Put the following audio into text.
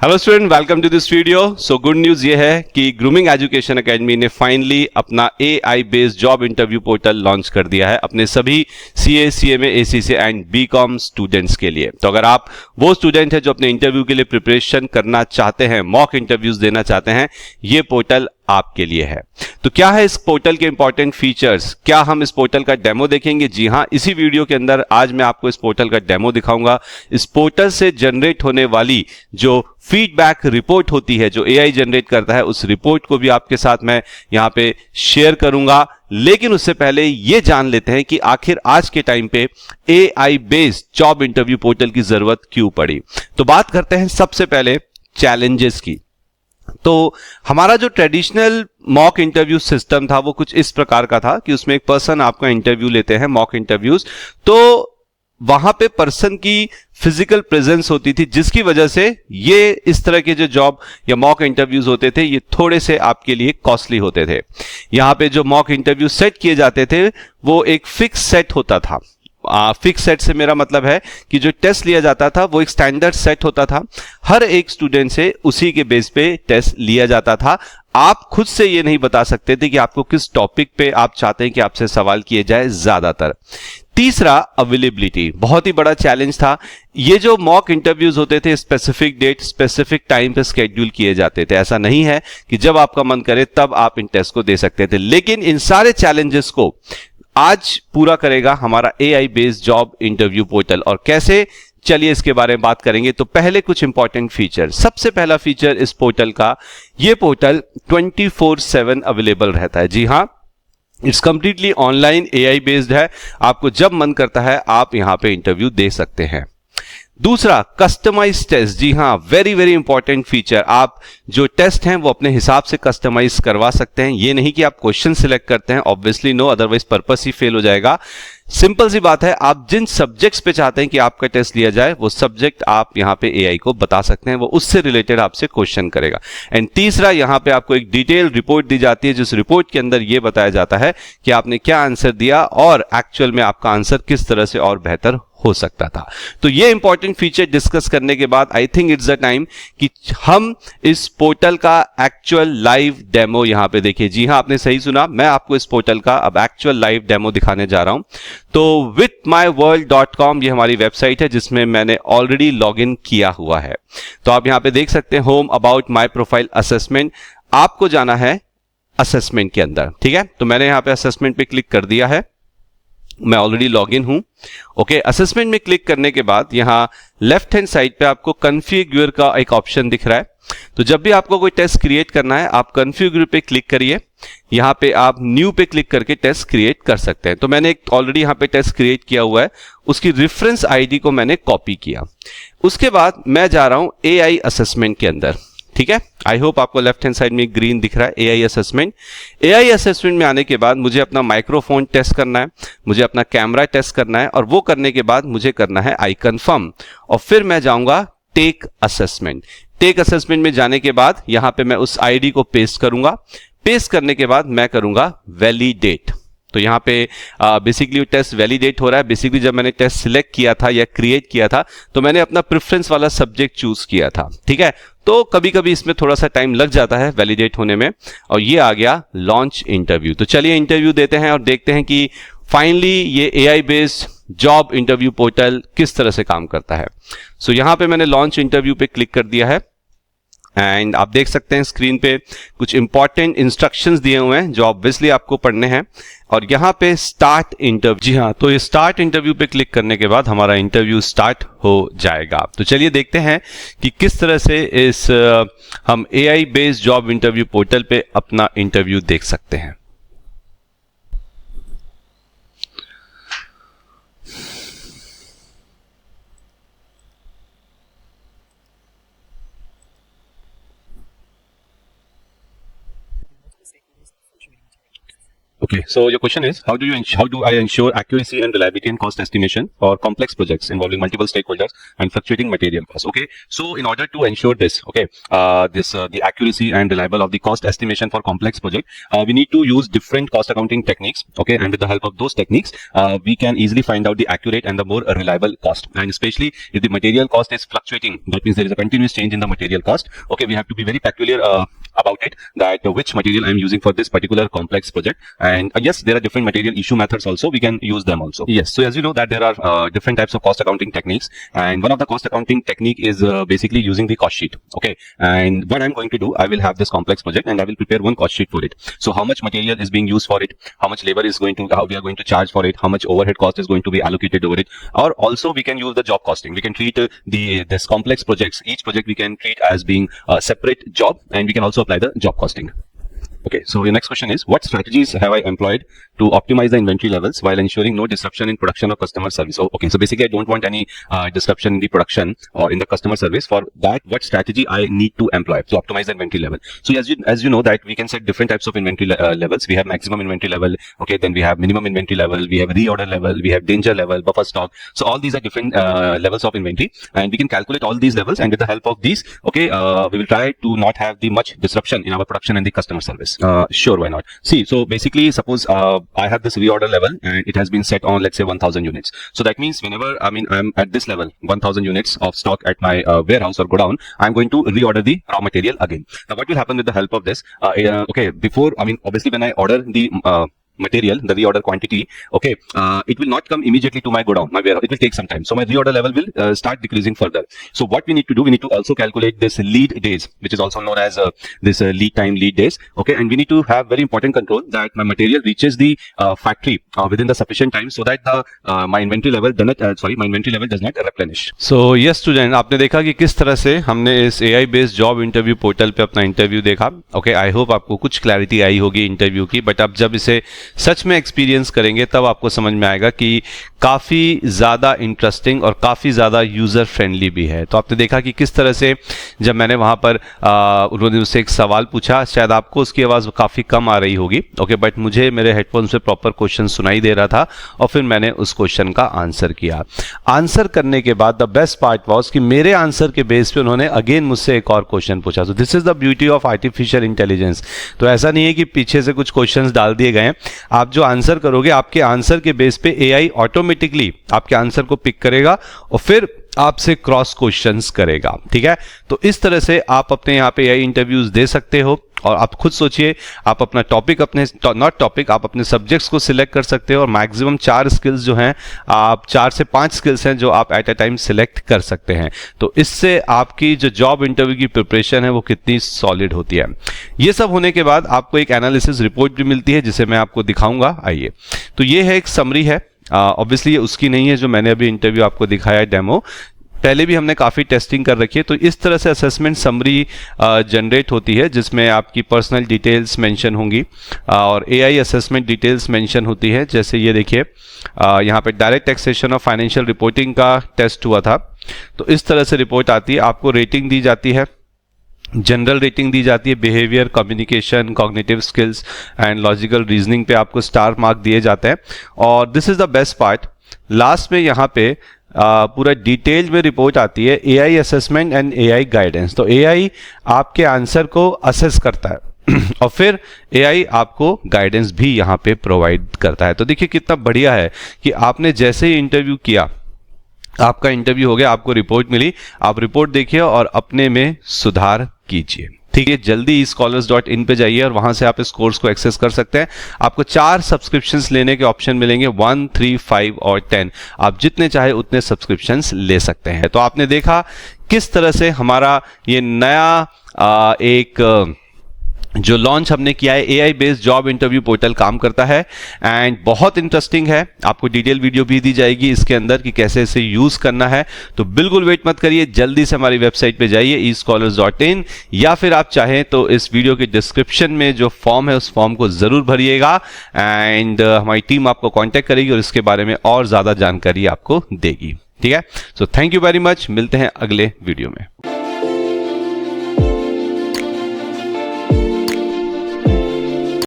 Hello student, welcome to this video. So good news ये है कि ग्रूमिंग एजुकेशन एकेडमी ने फाइनली अपना AI based job interview portal launch कर दिया है अपने सभी CA, CMA, ACC and BCom students के लिए। तो अगर आप वो स्टूडेंट है जो अपने इंटरव्यू के लिए प्रिपरेशन करना चाहते हैं, मॉक इंटरव्यूज देना चाहते हैं, ये पोर्टल आपके लिए है। तो क्या है इस पोर्टल के इंपॉर्टेंट फीचर्स, क्या हम इस पोर्टल का डेमो देखेंगे? जी हां, इसी वीडियो के अंदर आज मैं आपको इस पोर्टल का डेमो दिखाऊंगा। इस पोर्टल से जनरेट होने वाली जो फीडबैक रिपोर्ट होती है, जो एआई जनरेट करता है, उस रिपोर्ट को भी आपके साथ मैं यहां पे शेयर करूंगा। लेकिन उससे पहले ये जान लेते हैं कि आखिर आज के टाइम पे AI based job interview portal की जरूरत क्यों पड़ी। तो बात करते हैं सबसे पहले चैलेंजेस की। तो हमारा जो ट्रेडिशनल मॉक इंटरव्यू सिस्टम था वो कुछ इस प्रकार का था कि उसमें एक पर्सन आपका इंटरव्यू लेते हैं, मॉक इंटरव्यूज। तो वहां पे पर्सन की फिजिकल प्रेजेंस होती थी, जिसकी वजह से ये इस तरह के जो जॉब या मॉक इंटरव्यूज होते थे ये थोड़े से आपके लिए कॉस्टली होते थे। यहां पे जो मॉक इंटरव्यू सेट किए जाते थे वो एक फिक्स सेट होता था। फिक्स सेट से मेरा मतलब है कि जो टेस्ट लिया जाता था वो एक स्टैंडर्ड सेट होता था। हर एक स्टूडेंट से उसी के बेस पे टेस्ट लिया जाता था। आप खुद से ये नहीं बता सकते थे कि आपको किस टॉपिक पे आप चाहते हैं कि आपसे सवाल किए जाए ज्यादातर। तीसरा, अवेलेबिलिटी बहुत ही बड़ा चैलेंज था। ये जो मॉक इंटरव्यूज होते थे स्पेसिफिक डेट, स्पेसिफिक टाइम पे स्केड्यूल किए जाते थे। ऐसा नहीं है कि जब आपका मन करे तब आप इन टेस्ट को दे सकते थे। लेकिन इन सारे चैलेंजेस को आज पूरा करेगा हमारा AI based job interview portal. और कैसे, चलिए इसके बारे में बात करेंगे। तो पहले कुछ इंपॉर्टेंट फीचर। सबसे पहला फीचर इस पोर्टल का, ये पोर्टल 24/7 अवेलेबल रहता है। जी हां, it's completely online, AI based है। आपको जब मन करता है आप यहां पे इंटरव्यू दे सकते हैं। दूसरा, कस्टमाइज टेस्ट। जी हां, वेरी वेरी इंपॉर्टेंट फीचर। आप जो टेस्ट हैं वो अपने हिसाब से कस्टमाइज करवा सकते हैं। ये नहीं कि आप क्वेश्चन सिलेक्ट करते हैं, ऑब्वियसली नो, अदरवाइज पर्पस ही फेल हो जाएगा। सिंपल सी बात है, आप जिन सब्जेक्ट्स पे चाहते हैं कि आपका टेस्ट लिया जाए वो सब्जेक्ट आप यहां पे एआई को बता सकते हैं, वो उससे रिलेटेड आपसे क्वेश्चन करेगा। एंड तीसरा, यहां पे आपको एक डिटेल रिपोर्ट दी जाती है, जिस रिपोर्ट के अंदर यह बताया जाता है कि आपने क्या आंसर दिया और एक्चुअल में आपका आंसर किस तरह से और बेहतर हो सकता था। तो ये इंपॉर्टेंट फीचर डिस्कस करने के बाद I think it's the time कि हम इस पोर्टल का एक्चुअल लाइव डेमो यहां पे देखिए। जी हां, आपने सही सुना, मैं आपको इस पोर्टल का अब एक्चुअल लाइव डेमो दिखाने जा रहा हूं। तो withmyworld.com ये हमारी वेबसाइट है जिसमें मैंने ऑलरेडी लॉग इन किया हुआ है। तो आप यहां पे देख सकते हैं home about my profile assessment. आपको जाना है असेसमेंट के अंदर, ठीक है। तो मैंने यहां पे असेसमेंट पे क्लिक कर दिया है, मैं ऑलरेडी लॉग इन हूं। ओके, असेसमेंट में क्लिक करने के बाद यहां लेफ्ट हैंड साइड पे आपको कॉन्फ़िगर का एक ऑप्शन दिख रहा है। तो जब भी आपको कोई टेस्ट क्रिएट करना है आप कॉन्फ़िगर पे क्लिक करिए। यहां पे आप न्यू पे क्लिक करके टेस्ट क्रिएट कर सकते हैं। तो मैंने ऑलरेडी यहां पे टेस्ट क्रिएट किया हुआ है, उसकी रेफरेंस आईडी को मैंने कॉपी किया। उसके बाद मैं जा रहा हूं एआई असेसमेंट के अंदर, ठीक है। आई होप आपको लेफ्ट हैंड साइड में ग्रीन दिख रहा है, एआई असेसमेंट। एआई असेसमेंट में आने के बाद मुझे अपना माइक्रोफोन टेस्ट करना है, मुझे अपना कैमरा टेस्ट करना है, और वो करने के बाद मुझे करना है आई कंफर्म, और फिर मैं जाऊंगा टेक असेसमेंट। टेक असेसमेंट में जाने के बाद यहां पे मैं उस आईडी को पेस्ट करूंगा। पेस्ट करने के बाद मैं करूंगा वैलिडेट। तो यहां पे बेसिकली टेस्ट वैलिडेट हो रहा है। बेसिकली जब मैंने टेस्ट सिलेक्ट किया था या क्रिएट किया था तो मैंने अपना प्रेफरेंस वाला सब्जेक्ट चूज किया था, ठीक है। तो कभी कभी इसमें थोड़ा सा टाइम लग जाता है वैलिडेट होने में। और ये आ गया लॉन्च इंटरव्यू। तो चलिए इंटरव्यू देते हैं और देखते हैं कि फाइनली ये AI based job interview portal किस तरह से काम करता है। सो यहां पे मैंने लॉन्च इंटरव्यू पे क्लिक कर दिया है एंड आप देख सकते हैं स्क्रीन पे कुछ इंपॉर्टेंट इंस्ट्रक्शंस दिए हुए हैं जो ऑब्वियसली आपको पढ़ने हैं। और यहां पे स्टार्ट इंटरव्यू, जी हां, तो ये स्टार्ट इंटरव्यू पे क्लिक करने के बाद हमारा इंटरव्यू स्टार्ट हो जाएगा। तो चलिए देखते हैं कि किस तरह से इस हम AI based job interview portal पे अपना इंटरव्यू देख सकते हैं। Okay, so your question is how do I ensure accuracy and reliability and cost estimation for complex projects involving multiple stakeholders and fluctuating material costs? Okay, so in order to ensure this, okay, the accuracy and reliable of the cost estimation for complex project, we need to use different cost accounting techniques. Okay, and with the help of those techniques, we can easily find out the accurate and the more reliable cost. And especially if the material cost is fluctuating, that means there is a continuous change in the material cost. Okay, we have to be very peculiar about it, that which material I am using for this particular complex project. And yes, there are different material issue methods also. We can use them also. Yes. So as you know that there are different types of cost accounting techniques, and one of the cost accounting technique is basically using the cost sheet. Okay. And what I'm going to do, I will have this complex project and I will prepare one cost sheet for it. So how much material is being used for it, how much labor is going to, how we are going to charge for it, how much overhead cost is going to be allocated over it. Or also we can use the job costing. We can treat this complex projects, each project we can treat as being a separate job, and we can also apply the job costing. Okay, so your next question is, what strategies have I employed to optimize the inventory levels while ensuring no disruption in production or customer service? So, okay, so basically I don't want any disruption in the production or in the customer service. For that, what strategy I need to employ to optimize the inventory level? So as you know that we can set different types of inventory levels. We have maximum inventory level, okay, then we have minimum inventory level, we have reorder level, we have danger level, buffer stock. So all these are different levels of inventory, and we can calculate all these levels, and with the help of these, okay, we will try to not have the much disruption in our production and the customer service. Sure, why not? See, so basically suppose I have this reorder level and it has been set on, let's say, 1000 units. So that means whenever I'm at this level, 1000 units of stock at my warehouse or godown, I'm going to reorder the raw material again. Now what will happen with the help of this? Okay, before, obviously when I order the material, the reorder quantity, okay, it will not come immediately to my godown, my warehouse. It will take some time. So my reorder level will start decreasing further. So what we need to do, we need to also calculate this lead days, which is also known as this lead time, lead days. Okay, and we need to have very important control that my material reaches the factory within the sufficient time, so that the my inventory level does not replenish. So yes student, आपने देखा कि किस तरह से हमने इस AI based job interview portal पे अपना इंटरव्यू देखा. ओके, आई होप आपको कुछ क्लैरिटी आई होगी इंटरव्यू की, बट आप जब इसे सच में एक्सपीरियंस करेंगे तब आपको समझ में आएगा कि काफ़ी ज़्यादा इंटरेस्टिंग और काफ़ी ज़्यादा यूज़र फ्रेंडली भी है. तो आपने देखा कि किस तरह से जब मैंने वहाँ पर उन्होंने उससे एक सवाल पूछा, शायद आपको उसकी आवाज़ काफ़ी कम आ रही होगी, ओके, बट मुझे मेरे हेडफोन से प्रॉपर क्वेश्चन सुनाई दे रहा था और फिर मैंने उस क्वेश्चन का आंसर किया. आंसर करने के बाद द बेस्ट पार्ट वॉज कि मेरे आंसर के बेस पे उन्होंने अगेन मुझसे एक और क्वेश्चन पूछा. So this is the beauty of artificial intelligence. तो ऐसा नहीं है कि पीछे से कुछ क्वेश्चंस डाल दिए गए हैं. आप जो आंसर करोगे, आपके आंसर के बेस पे एआई ऑटोमेटिकली आपके आंसर को पिक करेगा और फिर आपसे क्रॉस क्वेश्चंस करेगा. ठीक है, तो इस तरह से आप अपने यहाँ पे एआई इंटरव्यूज दे सकते हो. और आप खुद सोचिए, आप अपना टॉपिक, अपने नॉट टॉपिक, आप अपने सब्जेक्ट्स को सिलेक्ट कर सकते हो और मैक्सिमम 4 स्किल्स जो हैं, आप 4 से 5 स्किल्स हैं जो आप एट अ टाइम सिलेक्ट कर सकते हैं. तो इससे आपकी जो जॉब इंटरव्यू की प्रिपरेशन है वो कितनी सॉलिड होती है. ये सब होने के बाद आपको एक एनालिसिस रिपोर्ट भी मिलती है जिसे मैं आपको दिखाऊंगा. आइए, तो ये है एक समरी है. ऑब्वियसली ये उसकी नहीं है जो मैंने अभी इंटरव्यू आपको दिखाया, डेमो. पहले भी हमने काफ़ी टेस्टिंग कर रखी है. तो इस तरह से असेसमेंट समरी जनरेट होती है जिसमें आपकी पर्सनल डिटेल्स मेंशन होंगी और एआई असेसमेंट डिटेल्स मेंशन होती है. जैसे ये देखिए, यहाँ पे डायरेक्ट टैक्सेशन और फाइनेंशियल रिपोर्टिंग का टेस्ट हुआ था. तो इस तरह से रिपोर्ट आती है. आपको रेटिंग दी जाती है, जनरल रेटिंग दी जाती है. Behaviour, communication, cognitive skills and logical reasoning पे आपको स्टार मार्क दिए जाते हैं. और this is the best part, last में यहाँ पे पूरा डिटेल में रिपोर्ट आती है, AI assessment and AI guidance. तो एआई आपके आंसर को असेस करता है और फिर एआई आपको गाइडेंस भी यहाँ पे प्रोवाइड करता है. तो देखिए कितना बढ़िया है कि आपने जैसे ही इंटरव्यू किया, आपका इंटरव्यू हो गया, आपको रिपोर्ट मिली, आप रिपोर्ट देखिए और अपने में सुधार कीजिए. ठीक है, जल्दी eScholars.in पे जाइए और वहां से आप इस कोर्स को एक्सेस कर सकते हैं. आपको 4 सब्सक्रिप्शंस लेने के ऑप्शन मिलेंगे, 1, 3, 5 और 10. आप जितने चाहे उतने सब्सक्रिप्शंस ले सकते हैं. तो आपने देखा किस तरह से हमारा ये नया एक जो लॉन्च हमने किया है, AI based job interview portal काम करता है एंड बहुत इंटरेस्टिंग है. आपको डिटेल वीडियो भी दी जाएगी इसके अंदर कि कैसे इसे यूज करना है. तो बिल्कुल वेट मत करिए, जल्दी से हमारी वेबसाइट पे जाइए eScholars.in, या फिर आप चाहें तो इस वीडियो के डिस्क्रिप्शन में जो फॉर्म है उस फॉर्म को जरूर भरिएगा एंड हमारी टीम आपको कॉन्टेक्ट करेगी और इसके बारे में और ज्यादा जानकारी आपको देगी. ठीक है, so thank you very much. मिलते हैं अगले वीडियो में.